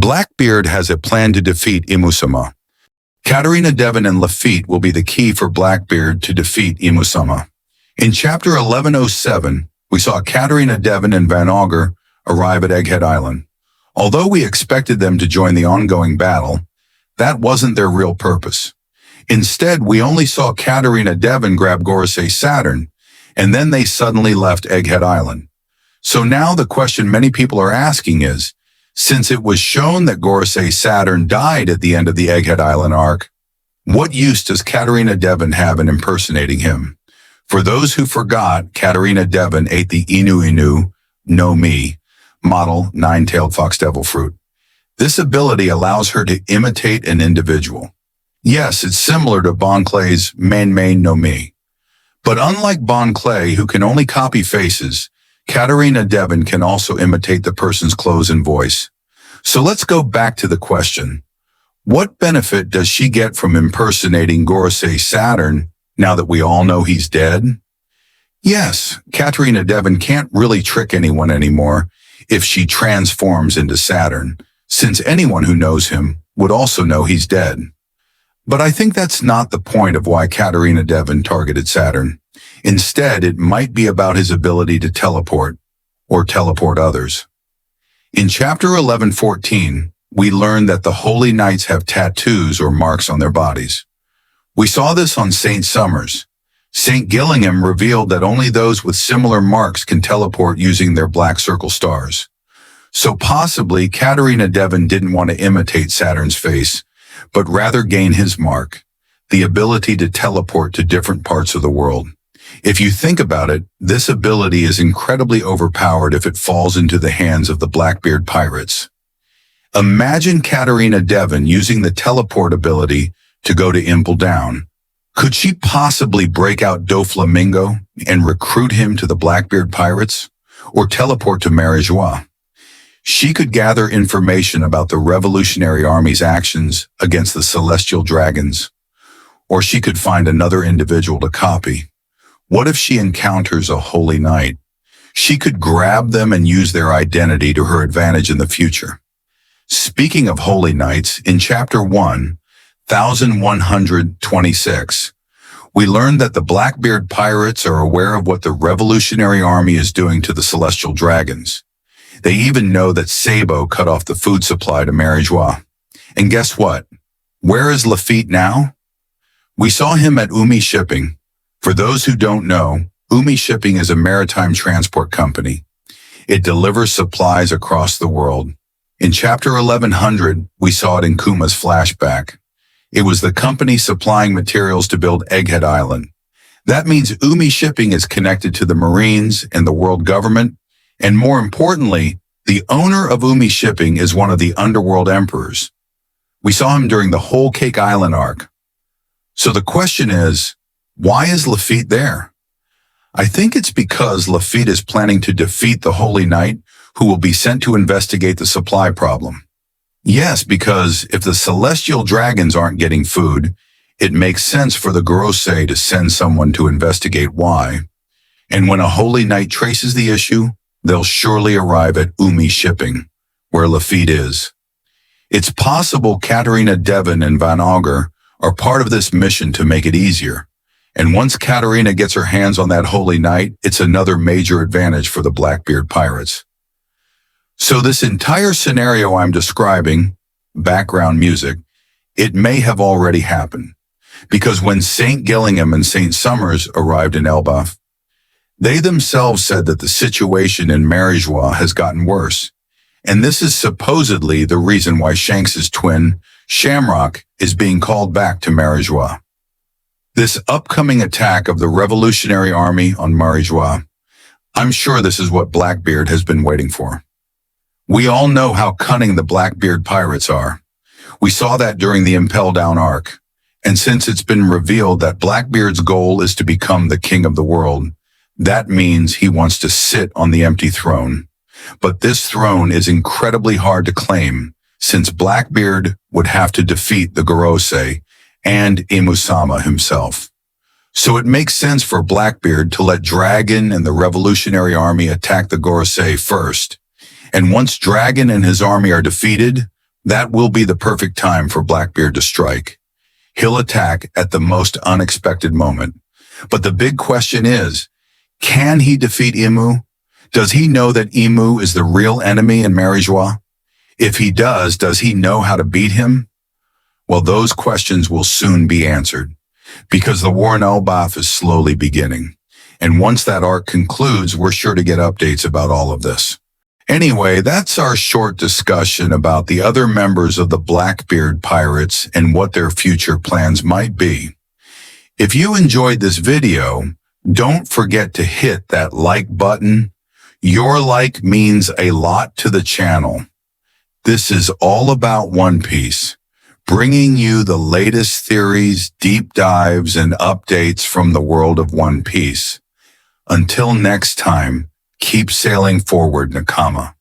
Blackbeard has a plan to defeat Imusama. Katarina Devon and Lafitte will be the key for Blackbeard to defeat Imusama. In Chapter 1107, we saw Katarina Devon and Van Augur arrive at Egghead Island. Although we expected them to join the ongoing battle, that wasn't their real purpose. Instead, we only saw Katarina Devon grab Gorosei Saturn, and then they suddenly left Egghead Island. So now the question many people are asking is, since it was shown that Gorosei Saturn died at the end of the Egghead Island arc, what use does Katarina Devon have in impersonating him? For those who forgot, Katarina Devon ate the Inu no Mi model nine-tailed fox devil fruit. This ability allows her to imitate an individual. Yes, it's similar to Bon Clay's Main no Mi. But unlike Bon Clay, who can only copy faces, Katarina Devon can also imitate the person's clothes and voice. So let's go back to the question. What benefit does she get from impersonating Gorosei Saturn now that we all know he's dead? Yes, Katarina Devon can't really trick anyone anymore if she transforms into Saturn, since anyone who knows him would also know he's dead. But I think that's not the point of why Katarina Devon targeted Saturn. Instead, it might be about his ability to teleport, or teleport others. In Chapter 1114, we learned that the Holy Knights have tattoos or marks on their bodies. We saw this on St. Summers. St. Gillingham revealed that only those with similar marks can teleport using their black circle stars. So possibly Katarina Devon didn't want to imitate Saturn's face, but rather gain his mark, the ability to teleport to different parts of the world. If you think about it, this ability is incredibly overpowered if it falls into the hands of the Blackbeard pirates. Imagine Katarina Devon using the teleport ability to go to Impel Down. Could she possibly break out Doflamingo and recruit him to the Blackbeard pirates? Or teleport to Marijois? She could gather information about the Revolutionary Army's actions against the Celestial Dragons. Or she could find another individual to copy. What if she encounters a Holy Knight? She could grab them and use their identity to her advantage in the future. Speaking of Holy Knights, in Chapter 1126, we learned that the Blackbeard pirates are aware of what the Revolutionary Army is doing to the Celestial Dragons. They even know that Sabo cut off the food supply to Marijois. And guess what? Where is Lafitte now? We saw him at Umi Shipping. For those who don't know, Umi Shipping is a maritime transport company. It delivers supplies across the world. In Chapter 1100, we saw it in Kuma's flashback. It was the company supplying materials to build Egghead Island. That means Umi Shipping is connected to the Marines and the world government, and more importantly, the owner of Umi Shipping is one of the underworld emperors. We saw him during the Whole Cake Island arc. So the question is, why is Lafitte there? I think it's because Lafitte is planning to defeat the Holy Knight, who will be sent to investigate the supply problem. Yes, because if the Celestial Dragons aren't getting food, it makes sense for the Gorosei to send someone to investigate why. And when a Holy Knight traces the issue, they'll surely arrive at Umi Shipping, where Lafitte is. It's possible Katarina Devon and Van Augur are part of this mission to make it easier. And once Katarina gets her hands on that Holy Knight, it's another major advantage for the Blackbeard pirates. So this entire scenario I'm describing, background music, it may have already happened. Because when St. Gillingham and St. Summers arrived in Elbaf, they themselves said that the situation in Marijois has gotten worse. And this is supposedly the reason why Shanks's twin, Shamrock, is being called back to Marijois. This upcoming attack of the Revolutionary Army on Marijois, I'm sure this is what Blackbeard has been waiting for. We all know how cunning the Blackbeard pirates are. We saw that during the Impel Down arc. And since it's been revealed that Blackbeard's goal is to become the king of the world, that means he wants to sit on the empty throne. But this throne is incredibly hard to claim, since Blackbeard would have to defeat the Gorosei and Imusama himself. So it makes sense for Blackbeard to let Dragon and the Revolutionary Army attack the Gorosei first. And once Dragon and his army are defeated, That will be the perfect time for Blackbeard to strike. He'll attack at the most unexpected moment. But the big question is, can he defeat IMU? Does he know that IMU is the real enemy in Marijois? If he does he know how to beat him? Well, those questions will soon be answered, because the war in Elbaf is slowly beginning. And once that arc concludes, we're sure to get updates about all of this. Anyway, that's our short discussion about the other members of the Blackbeard pirates and what their future plans might be. If you enjoyed this video, don't forget to hit that like button. Your like means a lot to the channel. This is all about One Piece, bringing you the latest theories, deep dives, and updates from the world of One Piece. Until next time, keep sailing forward, Nakama.